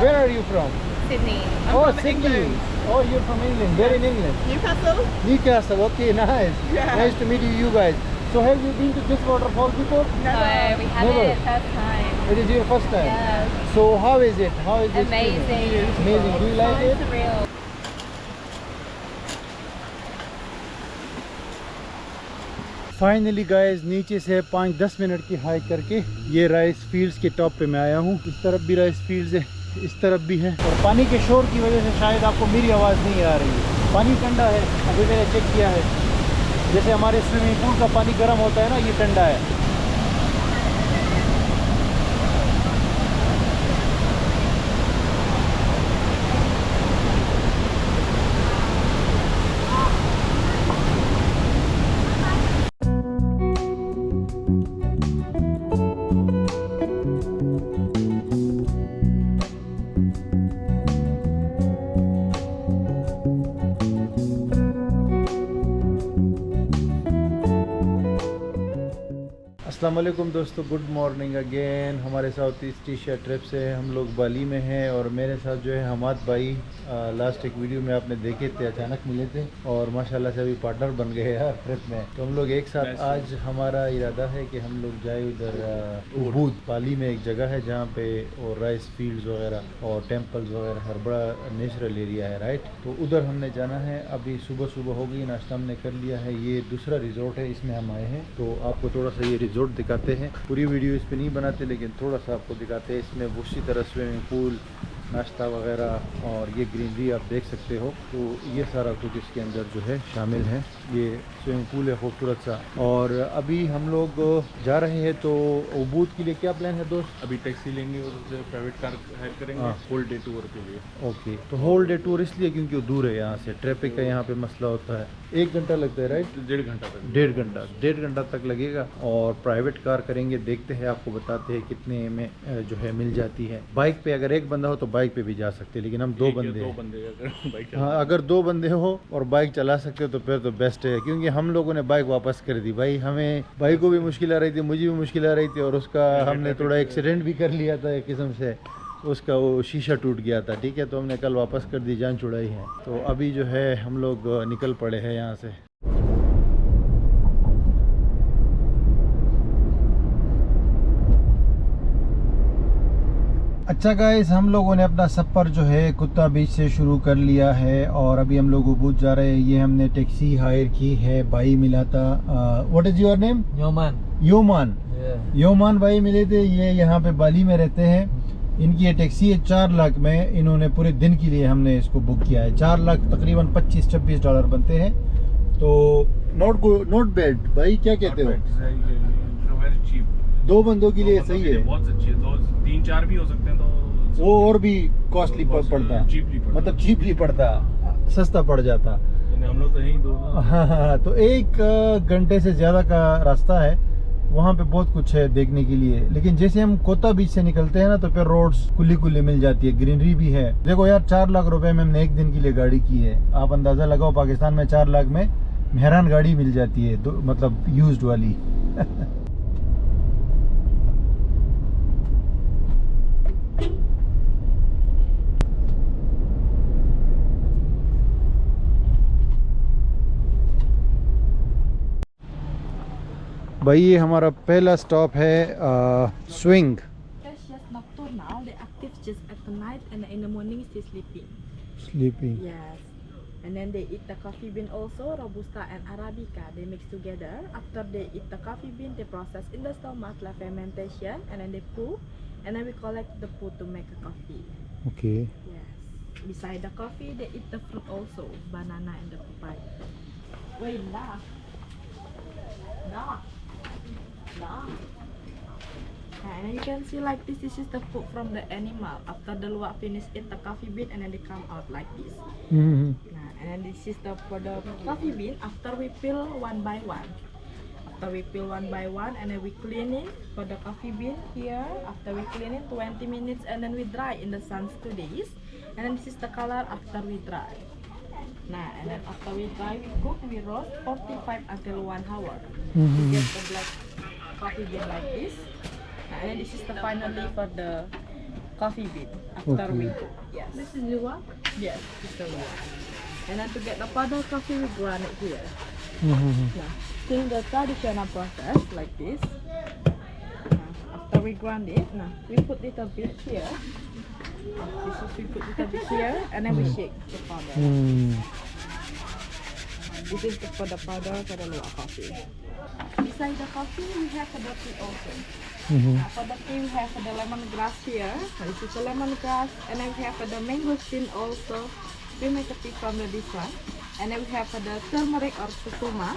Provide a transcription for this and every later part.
Where are you from? Sydney. Oh, from Sydney. England. Oh, you're from England. Where in England? Newcastle? Newcastle. Okay, nice. Yeah. Nice to meet you guys. So have you been to this waterfall before? No, we haven't. Never. First time. It is your first time? Yes. So how is it? How is it? Amazing. Amazing. Do you like So it? surreal. Finally guys नीचे से 5-10 minute की hike करके ये rice fields के top पे मैं आया हूँ। इस तरफ भी राइस फील्ड्स है, इस तरफ भी है। और पानी के शोर की वजह से शायद आपको मेरी आवाज़ नहीं आ रही है। पानी ठंडा है, अभी मैंने चेक किया है। जैसे हमारे स्विमिंग पूल का पानी गर्म होता है ना, ये ठंडा है। अस्सलाम वालेकुम दोस्तों, गुड मॉर्निंग अगेन। हमारे साउथ ईस्ट एशिया ट्रिप से हम लोग बाली में हैं और मेरे साथ जो है हमाद भाई लास्ट एक वीडियो में आपने देखे थे, अचानक मिले थे और माशाल्लाह से अभी पार्टनर बन गए यार ट्रिप में। तो हम लोग एक साथ आज हमारा इरादा है कि हम लोग जाए उधर उबूद। बाली में एक जगह है जहाँ पे और राइस फील्ड्स वगैरह और टेम्पल्स वगैरह हर बड़ा नेचुरल एरिया है, राइट। तो उधर हमने जाना है। अभी सुबह सुबह हो गई, नाश्ता हमने कर लिया है। ये दूसरा रिजॉर्ट है, इसमें हम आए हैं। तो आपको थोड़ा सा ये रिजॉर्ट दिखाते हैं। पूरी वीडियो इस पे नहीं बनाते लेकिन थोड़ा सा आपको दिखाते हैं। इसमें उसी तरह स्विमिंग पूल, नाश्ता वगैरह और ये ग्रीनरी आप देख सकते हो। तो ये सारा कुछ इसके अंदर जो है शामिल है। ये स्विमिंग पूल है खूबसूरत सा। और अभी हम लोग जा रहे हैं। तो उबूद के लिए क्या प्लान है दोस्त? अभी टैक्सी लेंगे और उससे प्राइवेट कार हायर करेंगे होल डे टूर के लिए। ओके, तो होल डे टूर इसलिए क्योंकि वो दूर है यहाँ से, ट्रैफिक का यहाँ पे मसला होता है। 1 घंटा लगता है, राइट? 1.5 घंटा तक। 1.5 घंटा तक लगेगा। और प्राइवेट कार करेंगे, देखते हैं, आपको बताते हैं कितने में जो है मिल जाती है। बाइक पे अगर एक बंदा हो तो बाइक पे भी जा सकते हैं, लेकिन हम दो बंदे अगर बाइक हाँ, अगर 2 बंदे हो और बाइक चला सकते हो तो फिर तो बेस्ट है। क्योंकि हम लोगों ने बाइक वापस कर दी भाई। हमें बाइक को भी मुश्किल आ रही थी, मुझे भी मुश्किल आ रही थी और उसका हमने थोड़ा एक्सीडेंट भी कर लिया था एक किस्म से। उसका वो शीशा टूट गया था, ठीक है। तो हमने कल वापस कर दी, जान छुड़ाई है। तो अभी जो है हम लोग निकल पड़े हैं यहाँ से। अच्छा गाइस, हम लोगों ने अपना सफ़र जो है कुत्ता बीच से शुरू कर लिया है और अभी हम लोग उबूद जा रहे हैं। ये हमने टैक्सी हायर की है, भाई मिला था। What is your name? योमान। योमान भाई मिले थे। ये यहाँ पे बाली में रहते हैं। इनकी ये टैक्सी है 4 लाख में। इन्होंने पूरे दिन के लिए हमने इसको बुक किया है। 4 लाख तकरीबन $25-26 बनते हैं। तो नॉट बैड भाई, क्या कहते हो? वेरी चीप, 2 बंदों के लिए सही है। बहुत अच्छी है। 2-3-4 भी हो सकते हैं तो वो और भी कॉस्टली पड़ता, मतलब चीपली पड़ता, सस्ता पड़ जाता। हम लोग तो यही 2। हाँ, तो 1 घंटे से ज़्यादा का रास्ता है। वहाँ पे बहुत कुछ है देखने के लिए। लेकिन जैसे हम कोता बीच से निकलते हैं ना तो फिर रोड्स खुली मिल जाती है, ग्रीनरी भी है। देखो यार, 4 लाख रुपए में हमने एक दिन के लिए गाड़ी की है। आप अंदाज़ा लगाओ, पाकिस्तान में 4 लाख में मेहरान गाड़ी मिल जाती है, मतलब यूज्ड वाली। भाई ये हमारा पहला स्टॉप है swing. That's just nocturnal. They're active just at the night and in the morning they're sleeping. Yes. And then they eat the coffee bean also, Robusta and Arabica. They mix together. After they eat the coffee bean, they process in the stomach like fermentation, and then they poo, and then we collect the poo to make a coffee. Okay. Yes. Beside the coffee, they eat the fruit also, banana and the papaya. Wait, nah. And then you can see like this is the food from the animal. After the luwak finish eat the coffee bean and then they come out like this. And then this is for the coffee bean. After we peel one by one. And then we clean it for the coffee bean here. After we clean it 20 minutes and then we dry in the sun 2 days. And then this is the color after we dry. And then after we dry, we cook, we roast 45 until 1 hour. We get the black coffee bean like this. And then this is the finally for the coffee bean after Okay. we cook. Yes. This is luwak? Yes, this is the luwak. And then to get the powder coffee, we grind it here. Now, still the traditional process like this. Now, after we grind it, now we put little bit here. This is we put little bit here, and then we shake the powder. This is for the powder for the luwak coffee. Beside the coffee, we have the tea also. For the tea, we have the lemongrass here. This is the lemongrass, and then we have the mangosteen also. We make a tea from this one, and then we have the turmeric or kurkuma,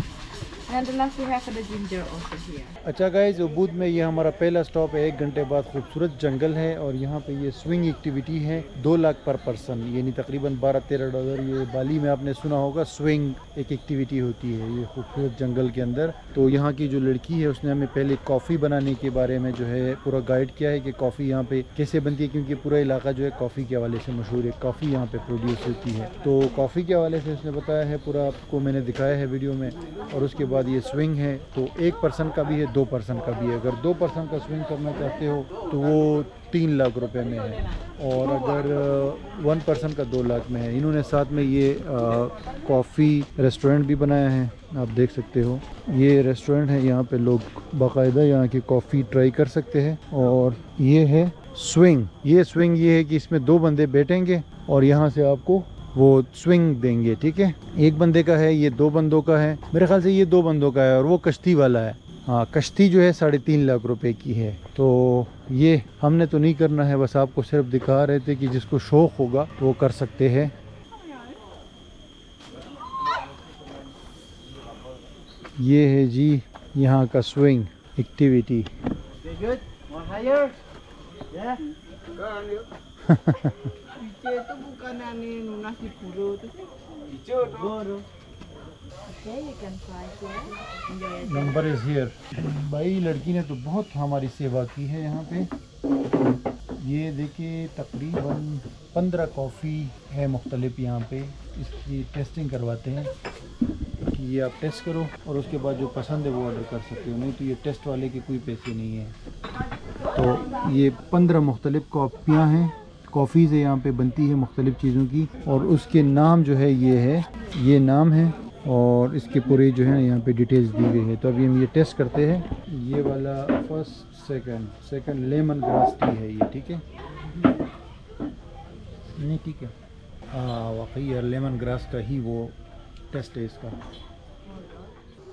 and the last we have the ginger also here. अच्छा guys, उबूद में ये हमारा पहला stop है। 1 घंटे बाद खूबसूरत जंगल है और यहाँ पे ये स्विंग एक्टिविटी है। 2 लाख पर पर्सन, यानी तकरीबन $12-13। ये बाली में आपने सुना होगा स्विंग एक एक्टिविटी होती है ये खूबसूरत जंगल के अंदर। तो यहाँ की जो लड़की है उसने हमें पहले कॉफ़ी बनाने के बारे में जो है पूरा गाइड किया है कि कॉफ़ी यहाँ पे कैसे बनती है, क्योंकि पूरा इलाका जो है कॉफ़ी के हवाले से मशहूर है। कॉफ़ी यहाँ पे प्रोड्यूस होती है, तो कॉफ़ी के हवाले से उसने बताया है, पूरा आपको मैंने दिखाया है वीडियो में। और उसके बाद ये स्विंग है, तो 1 पर्सन का भी है, 2 पर्सन का भी है। अगर 2 पर्सन का स्विंग करना चाहते हो तो वो 3 लाख रुपए में है, और अगर 1 पर्सन का 2 लाख में है। इन्होंने साथ में ये कॉफ़ी रेस्टोरेंट भी बनाया है, आप देख सकते हो। ये रेस्टोरेंट है, यहाँ पे लोग बाकायदा यहाँ की कॉफ़ी ट्राई कर सकते हैं। और ये है स्विंग। ये स्विंग ये है कि इसमें 2 बंदे बैठेंगे और यहाँ से आपको वो स्विंग देंगे, ठीक है। 1 बंदे का है, ये 2 बंदों का है। मेरे ख्याल से ये 2 बंदों का है, और वो कश्ती वाला है। हाँ, कश्ती जो है 3.5 लाख रुपए की है। तो ये हमने तो नहीं करना है, बस आपको सिर्फ दिखा रहे थे कि जिसको शौक़ होगा तो वो कर सकते हैं। ये है जी यहाँ का swing activity. Okay, you can try here. Enjoy it. Number is here. भाई लड़की ने तो बहुत हमारी सेवा की है यहाँ पे। ये देखिए तकरीबन 15 कॉफ़ी है मुख्तलिफ यहाँ पे। इसकी टेस्टिंग करवाते हैं कि ये आप टेस्ट करो और उसके बाद जो पसंद है वो ऑर्डर कर सकते हो, नहीं तो ये टेस्ट वाले के कोई पैसे नहीं है। तो ये 15 मुख्तलिफ कॉफ़ियाँ हैं, कॉफ़ीज़ है यहाँ पे बनती है मुख्तलिफ चीज़ों की। और उसके नाम जो है ये नाम है, और इसके पूरे जो है यहाँ पे डिटेल्स दी गई है। तो अभी हम ये टेस्ट करते हैं। ये वाला first second lemon grass tea है ये, ठीक है। नहीं ठीक है, हाँ वाकई यार लेमन ग्रास का ही वो टेस्ट है इसका।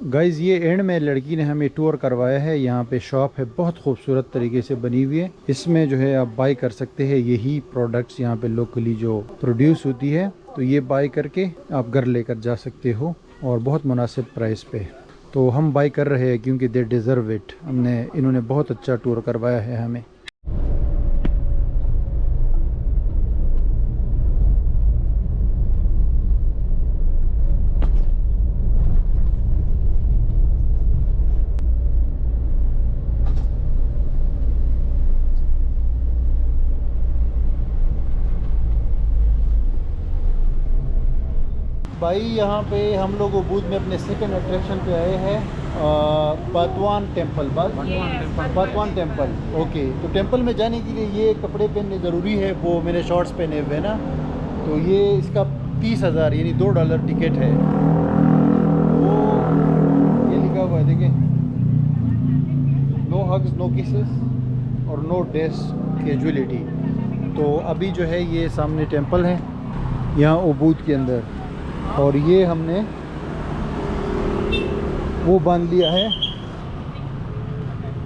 गाइज़ ये एंड में लड़की ने हमें टूर करवाया है। यहाँ पे शॉप है, बहुत खूबसूरत तरीके से बनी हुई है। इसमें जो है आप बाई कर सकते हैं यही प्रोडक्ट्स यहाँ पे लोकली जो प्रोड्यूस होती है। तो ये बाई करके आप घर लेकर जा सकते हो और बहुत मुनासिब प्राइस पे। तो हम बाई कर रहे हैं क्योंकि दे डिज़र्व इट। इन्होंने बहुत अच्छा टूर करवाया है हमें। भाई यहाँ पे हम लोग उबूद में अपने सेकंड अट्रैक्शन पे आए हैं, बातवान टेम्पल। बातवान टेम्पल, ओके। तो टेम्पल में जाने के लिए ये कपड़े पहनने ज़रूरी है, वो मैंने शॉर्ट्स पहने हुए ना। तो ये इसका 30,000 यानी $2 टिकट है। वो ये लिखा हुआ है देखें, नो हग्स नो किसेस और नो डेस कैजुअलिटी। तो अभी जो है ये सामने टेम्पल है यहाँ उबूद के अंदर, और ये हमने वो बांध लिया है।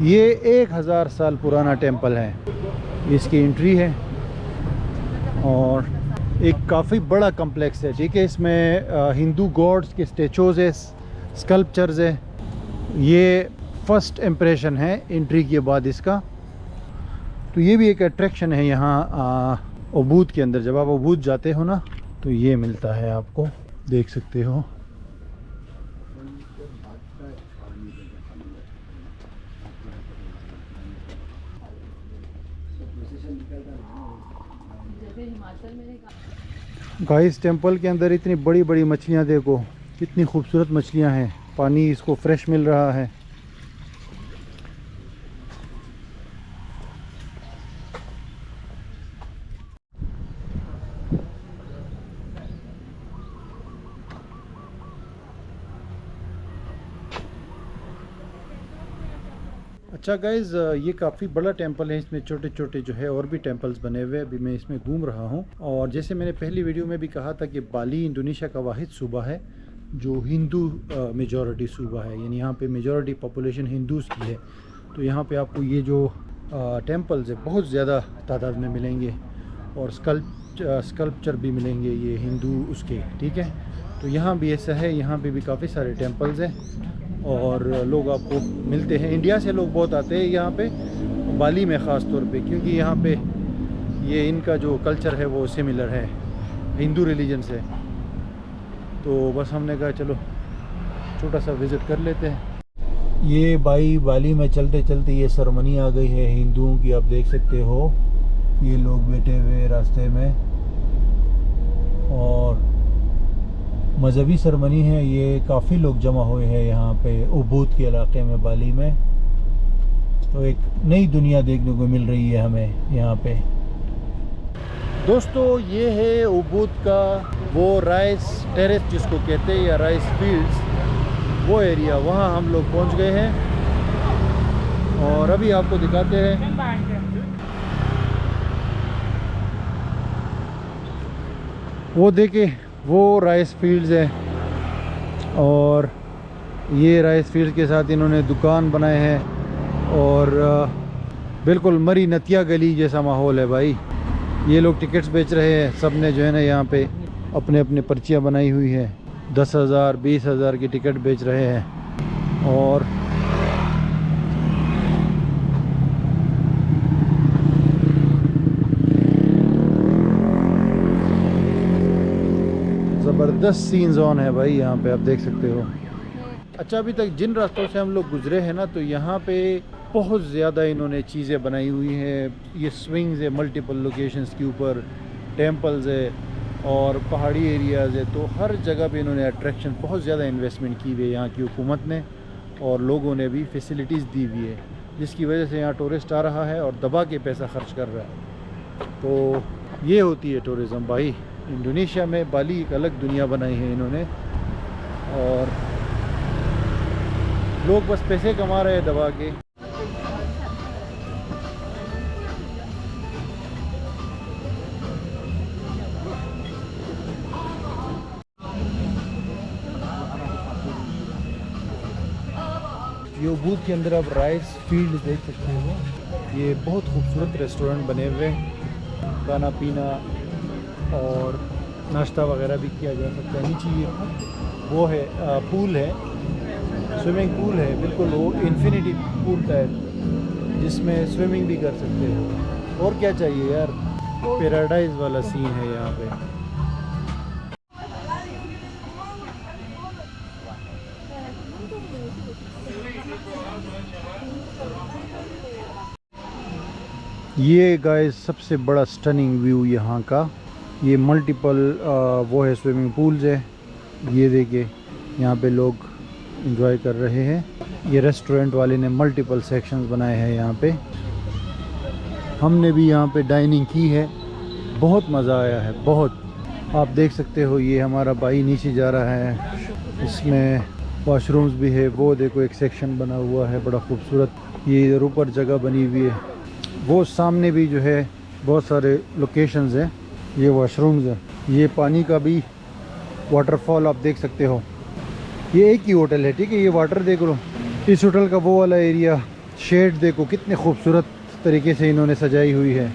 ये 1000 साल पुराना टेम्पल है, इसकी एंट्री है और एक काफ़ी बड़ा कम्प्लेक्स है, ठीक है। इसमें हिंदू गॉड्स के स्टेचूज़ है, स्कल्पचर्स है। ये फर्स्ट इम्प्रेशन है एंट्री के बाद इसका। तो ये भी एक अट्रैक्शन है यहाँ उबूद के अंदर। जब आप उबूद जाते हो ना तो ये मिलता है आपको, देख सकते हो। गाइस टेंपल के अंदर इतनी बड़ी बड़ी मछलियाँ देखो, कितनी खूबसूरत मछलियाँ हैं। पानी इसको फ्रेश मिल रहा है। अच्छा गाइज़, ये काफ़ी बड़ा टेंपल है, इसमें छोटे छोटे जो है और भी टेंपल्स बने हुए हैं। अभी मैं इसमें घूम रहा हूँ और जैसे मैंने पहली वीडियो में भी कहा था कि बाली इंडोनेशिया का वाहिद सूबा है जो हिंदू मेजॉरिटी सूबा है, यानी यहाँ पे मेजॉरिटी पॉपुलेशन हिंदूज़ की है। तो यहाँ पे आपको ये जो टेंपल्स है बहुत ज़्यादा तादाद में मिलेंगे और स्कल्पचर भी मिलेंगे ये हिंदू उसके, ठीक है। तो यहाँ भी ऐसा है, यहाँ पे भी काफ़ी सारे टेंपल्स हैं और लोग आपको मिलते हैं। इंडिया से लोग बहुत आते हैं यहाँ पे, बाली में ख़ास तौर पे, क्योंकि यहाँ पे ये इनका जो कल्चर है वो सिमिलर है हिंदू रिलीजन से। तो बस हमने कहा चलो छोटा सा विज़िट कर लेते हैं। ये बाली में चलते चलते ये सेरेमनी आ गई है हिंदुओं की, आप देख सकते हो ये लोग बैठे हुए रास्ते में और मजहबी सेरेमनी है ये। काफ़ी लोग जमा हुए हैं यहाँ पे उबूद के इलाके में बाली में। तो एक नई दुनिया देखने को मिल रही है हमें यहाँ पे। दोस्तों ये है उबूद का वो राइस टेरेस जिसको कहते हैं, या राइस फील्ड्स, वो एरिया। वहाँ हम लोग पहुँच गए हैं और अभी आपको दिखाते हैं। वो देखे वो राइस फील्ड्स है और ये राइस फील्ड के साथ इन्होंने दुकान बनाए हैं और बिल्कुल मरी नतिया गली जैसा माहौल है भाई। ये लोग टिकट्स बेच रहे हैं, सब ने जो है ना यहाँ पे अपने अपने पर्चियाँ बनाई हुई है। 10,000 20,000 की टिकट बेच रहे हैं और ज़बरदस्त सीन जोन है भाई यहाँ पे, आप देख सकते हो। अच्छा, अभी तक जिन रास्तों से हम लोग गुजरे हैं ना, तो यहाँ पे बहुत ज़्यादा इन्होंने चीज़ें बनाई हुई हैं। ये स्विंग्स है मल्टीपल लोकेशंस के ऊपर, टेंपल्स है और पहाड़ी एरियाज़ है। तो हर जगह पे इन्होंने अट्रैक्शन, बहुत ज़्यादा इन्वेस्टमेंट की हुई है यहाँ की हुकूमत ने और लोगों ने भी फैसिलिटीज़ दी हुई है, जिसकी वजह से यहाँ टूरिस्ट आ रहा है और दबा के पैसा खर्च कर रहा है। तो ये होती है टूरिज़म भाई। इंडोनेशिया में बाली एक अलग दुनिया बनाई है इन्होंने और लोग बस पैसे कमा रहे हैं दबा के। ये उबूद के अंदर आप राइस फील्ड देख सकते हो। ये बहुत खूबसूरत रेस्टोरेंट बने हुए हैं, खाना पीना और नाश्ता वगैरह भी किया जा सकता है। नीचे ये वो है पूल है, स्विमिंग पूल है, बिल्कुल वो इन्फिनिटी पूल टाइप जिसमें स्विमिंग भी कर सकते हो। और क्या चाहिए यार, पैराडाइज वाला सीन है यहाँ पे। ये गाइस सबसे बड़ा स्टनिंग व्यू यहाँ का, ये मल्टीपल वो है स्विमिंग पूल्स है। ये देखिए यहाँ पे लोग एंजॉय कर रहे हैं। ये रेस्टोरेंट वाले ने मल्टीपल सेक्शंस बनाए हैं यहाँ पे। हमने भी यहाँ पे डाइनिंग की है, बहुत मज़ा आया है बहुत। आप देख सकते हो ये हमारा भाई नीचे जा रहा है, इसमें वॉशरूम्स भी है। वो देखो एक सेक्शन बना हुआ है बड़ा खूबसूरत, ये इधर ऊपर जगह बनी हुई है। वो सामने भी जो है बहुत सारे लोकेशंस हैं, ये वॉशरूम्स हैं। ये पानी का भी वाटरफॉल आप देख सकते हो। ये एक ही होटल है, ठीक है। ये वाटर देख लो, इस होटल का वो वाला एरिया, शेड देखो कितने खूबसूरत तरीके से इन्होंने सजाई हुई है।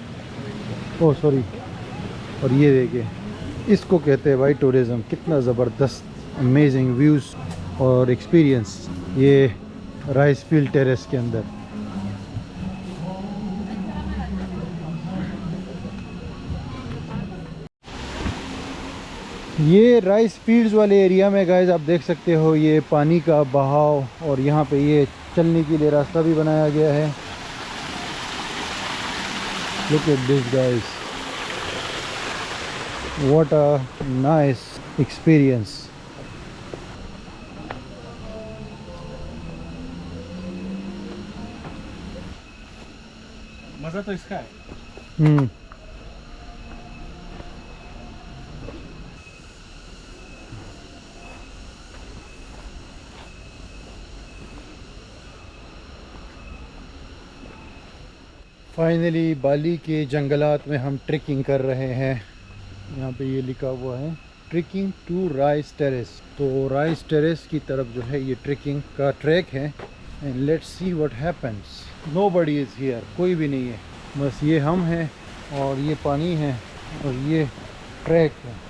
Oh sorry. और ये देखिए, इसको कहते हैं भाई टूरिज़म। कितना ज़बरदस्त अमेजिंग व्यूज़ और एक्सपीरियंस ये राइस फील्ड टेरेस के अंदर। ये राइस फील्ड्स वाले एरिया में गाइस आप देख सकते हो ये पानी का बहाव, और यहाँ पे ये चलने के लिए रास्ता भी बनाया गया है। Look at this guys, what a nice experience. मज़ा तो इसका है। फाइनली बाली के जंगलात में हम ट्रेकिंग कर रहे हैं। यहाँ पे ये लिखा हुआ है ट्रेकिंग टू राइस टेरेस। तो राइस टेरेस की तरफ जो है ये ट्रेकिंग का ट्रैक है। And let's see what happens. Nobody is here, कोई भी नहीं है, बस ये हम हैं और ये पानी है और ये ट्रैक है।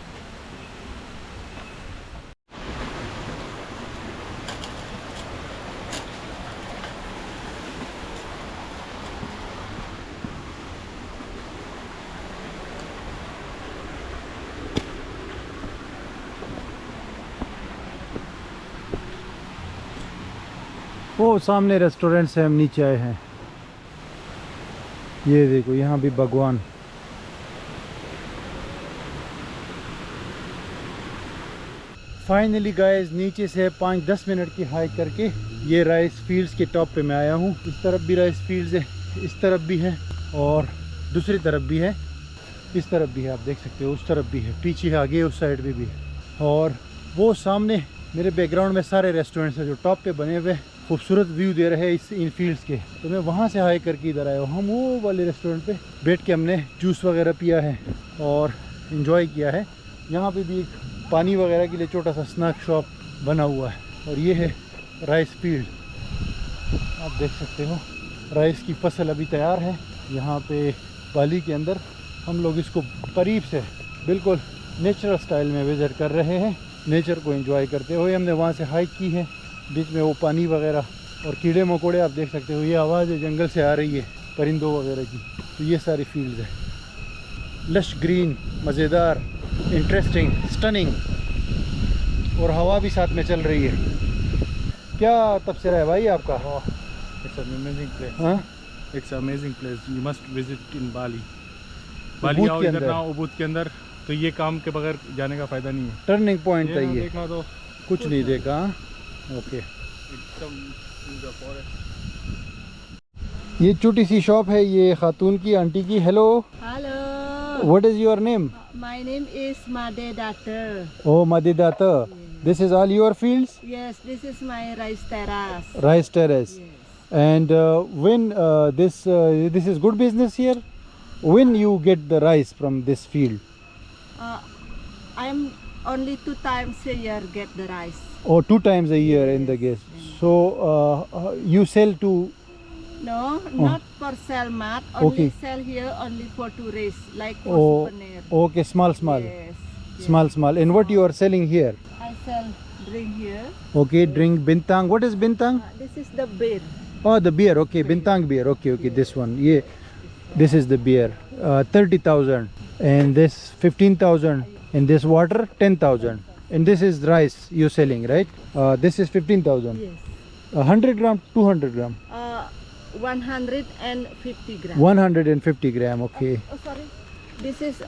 वो सामने रेस्टोरेंट से हम नीचे आए हैं। ये देखो यहाँ भी भगवान। फाइनली गाइस नीचे से 5-10 मिनट की हाइक करके ये राइस फील्ड्स के टॉप पे मैं आया हूँ। इस तरफ भी राइस फील्ड्स है, इस तरफ भी है और दूसरी तरफ भी है, इस तरफ भी है, आप देख सकते हो, उस तरफ भी है, पीछे आगे उस साइड में भी है। और वो सामने मेरे बैकग्राउंड में सारे रेस्टोरेंट्स हैं जो टॉप पे बने हुए खूबसूरत व्यू दे रहे हैं इन फील्ड्स के। तो मैं वहाँ से हाइक करके इधर आया हूँ। हम वो वाले रेस्टोरेंट पे बैठ के हमने जूस वगैरह पिया है और इन्जॉय किया है। यहाँ पे भी एक पानी वगैरह के लिए छोटा सा स्नैक शॉप बना हुआ है। और ये है राइस फील्ड, आप देख सकते हो। राइस की फसल अभी तैयार है यहाँ पे बाली के अंदर। हम लोग इसको करीब से बिल्कुल नेचुरल स्टाइल में विज़िट कर रहे हैं। नेचर को एंजॉय करते हुए हमने वहाँ से हाइक की है। बीच में वो पानी वगैरह और कीड़े मकोड़े आप देख सकते हो। ये आवाज़ जंगल से आ रही है परिंदों वगैरह की। तो ये सारी फील्ड्स है, लश ग्रीन, मज़ेदार, इंटरेस्टिंग, स्टनिंग, और हवा भी साथ में चल रही है। क्या तबसरा है भाई आपका? It's an amazing place. हाँ, It's an amazing place. You must visit in Bali. ubud बाली आओ के इधर अंदर? ना, उबूद के अंदर। तो ये काम के बगैर जाने का फायदा नहीं है। टर्निंग पॉइंट है ये, देखना तो कुछ नहीं देखा। ओके, एकदम in the forest. ये छोटी सी शॉप है ये खातून की, आंटी की। Hello, Hello, what is your name? my name is Made Datter. Oh, Madidata. This is all your fields? Yes, this is my rice terrace. Rice terrace. Yes. And when this is good business here? When you get the rice from this field? I'm only 2 times a year get the rice. Or 2 times a year in the guest. So you sell to? No, not for sell mat. Only Okay. sell here only for tourists, like for Oh, souvenir. okay, small. Yes. Small. And what you are selling here? I sell drink here. Okay, drink bintang. What is bintang? This is the beer. Oh, the beer. Okay, bintang beer. Okay, this one. Yeah, this is the beer. 30,000, and this 15,000, and this water 10,000, and this is rice you're selling, right? This is 15,000. Yes. 100 gram, 200 gram, 150 gram. 150 gram. Okay. Oh, sorry. This is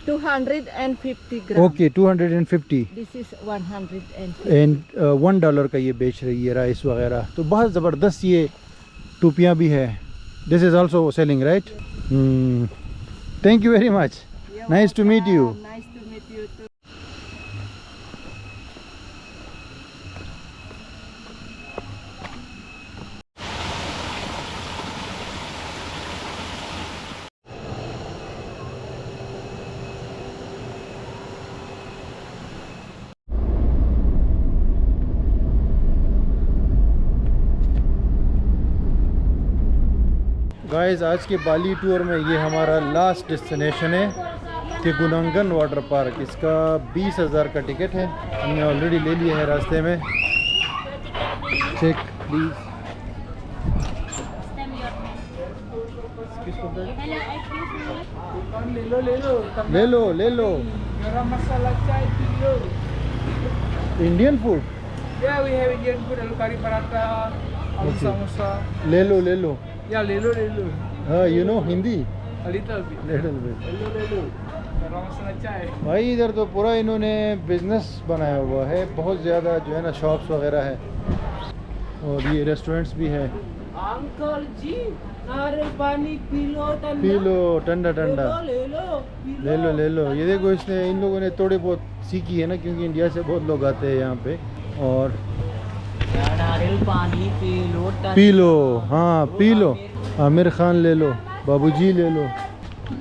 250 gram. Okay, 250. This is 150. And $1 का ये बेच रही है rice वगैरह। तो बहुत ज़बरदस्त ये टोपियाँ भी है। This is also selling, right? Thank you very much, nice to meet you. Nice to meet you too. Guys आज के बाली टूर में ये हमारा लास्ट डेस्टिनेशन है तिगुनंगन वाटर पार्क। इसका 20,000 का टिकट है, हमने ऑलरेडी ले लिया है रास्ते में। Check please. ले लो Indian food. Yeah, we have Indian food, aloo kari paratha, aloo Okay. samosa. ले लो Yeah, lelo. हाँ, you know Hindi A little bit. Little bit. Lelo. Garam masala chai. भाई इधर तो पूरा इन्होंने बिजनेस बनाया हुआ है, बहुत ज़्यादा जो है ना शॉप्स वगैरह है और ये रेस्टोरेंट्स भी है। Uncle ji, नारियल पानी पी पी लो ठंडा ठंडा, ले लो। ये देखो इसने इन लोगों ने थोड़े बहुत सीखी है ना, क्योंकि इंडिया से बहुत लोग आते हैं यहाँ पे। और नारियल पानी पी लो। पी लो, हाँ पी लो। आमिर खान ले लो। बाबूजी ले लो।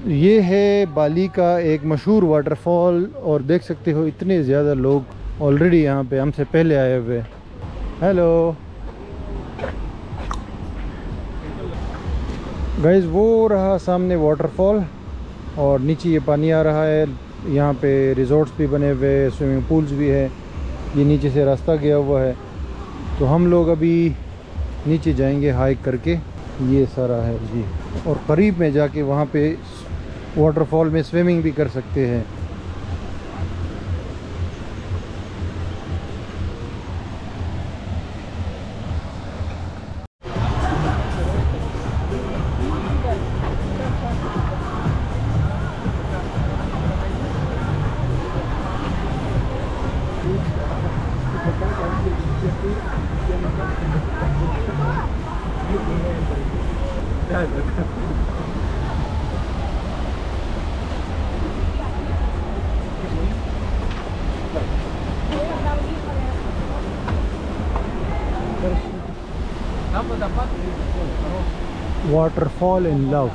ये है बाली का एक मशहूर वाटरफॉल और देख सकते हो इतने ज़्यादा लोग ऑलरेडी यहाँ पे हमसे पहले आए हुए। हेलो गाइस, वो रहा सामने वाटरफॉल और नीचे ये पानी आ रहा है। यहाँ पे रिजॉर्ट्स भी बने हुए, स्विमिंग पूल्स भी है। ये नीचे से रास्ता गया हुआ है, तो हम लोग अभी नीचे जाएंगे हाइक करके। ये सारा है जी, और करीब में जाके वहाँ पे वाटरफॉल में स्विमिंग भी कर सकते हैं। Waterfall in love.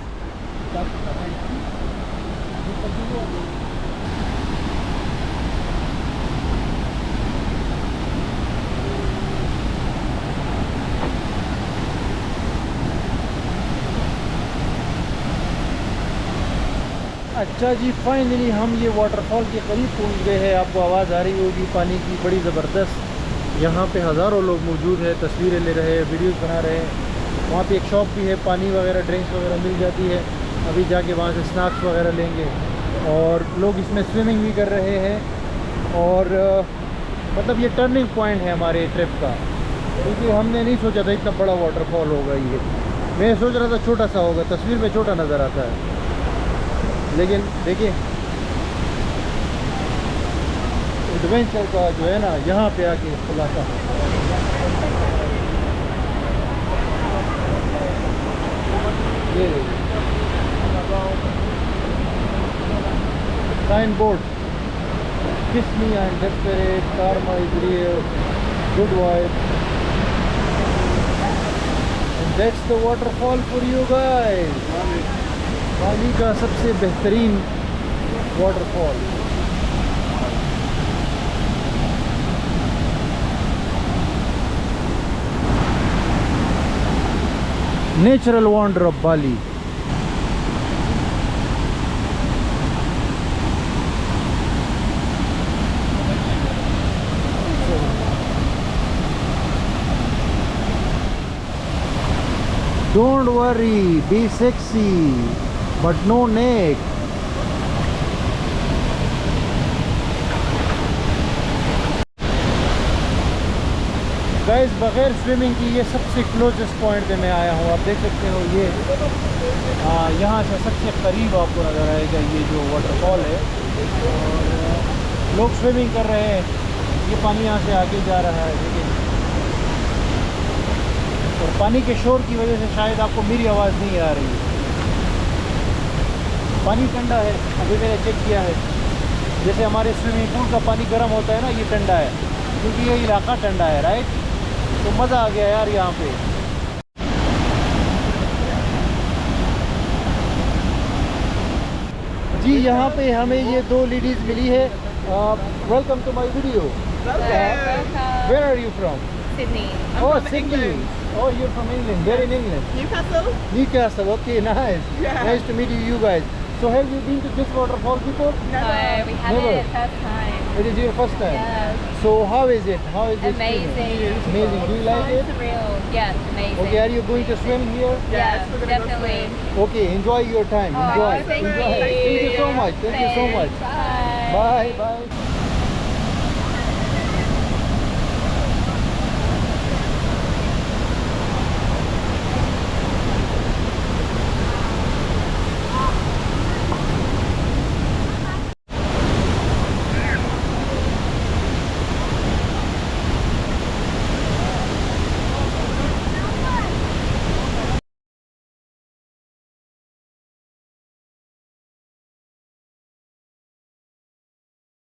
अच्छा जी, फाइनली हम ये वाटरफॉल के करीब पहुंच गए हैं। आपको आवाज़ आ रही होगी पानी की, बड़ी ज़बरदस्त। यहाँ पे हज़ारों लोग मौजूद हैं, तस्वीरें ले रहे हैं, वीडियोस बना रहे हैं। वहाँ पे एक शॉप भी है, पानी वगैरह ड्रिंक्स वगैरह मिल जाती है। अभी जाके वहाँ से स्नैक्स वगैरह लेंगे और लोग इसमें स्विमिंग भी कर रहे हैं। और मतलब ये टर्निंग पॉइंट है हमारे ट्रिप का, क्योंकि हमने नहीं सोचा था इतना बड़ा वाटरफॉल होगा। ये मैं सोच रहा था छोटा सा होगा, तस्वीर में छोटा नज़र आता है, लेकिन देखिए एडवेंचर का जो है ना यहाँ पे आके खुलासा। ये sign board, kiss me I am desperate, karma is real, good vibe, and that's the waterfall for you guys. बाली का सबसे बेहतरीन waterfall. Natural wonder of Bali. Don't worry, be sexy, but no neck. Guys, बगैर swimming की ये सबसे closest point पे मैं आया हूँ। आप देख सकते हो ये यहाँ से सबसे करीब आपको नज़र आएगा ये जो वाटरफॉल है। और लोग स्विमिंग कर रहे हैं, ये पानी यहाँ से आगे जा रहा है, देखिए। और पानी के शोर की वजह से शायद आपको मेरी आवाज़ नहीं आ रही है। पानी ठंडा है, अभी मैंने चेक किया है। जैसे हमारे स्विमिंग पूल का पानी गर्म होता है ना, ये ठंडा है, क्योंकि ये इलाका ठंडा है, राइट। तो मज़ा आ गया यार यहाँ पे। जी, यहाँ पे हमें ये दो लेडीज़ मिली है। Welcome to my video. Where are you from? Sydney. Oh, Sydney. Oh, you're from England. Where in England? Newcastle? Newcastle. Okay, nice. Yeah. Nice to meet you guys. So have you been to this waterfall before? No, we haven't. Never. First time. It is your first time? Yeah. So how is it? How is it? Amazing. Amazing. Do you like it? Surreal. Yeah, it's amazing. Okay, are you going to swim here? Yeah, definitely. Okay, enjoy your time. Oh, Enjoy. thank Enjoy. you. Thank you so much. Thank you so much. Bye. Bye. Bye.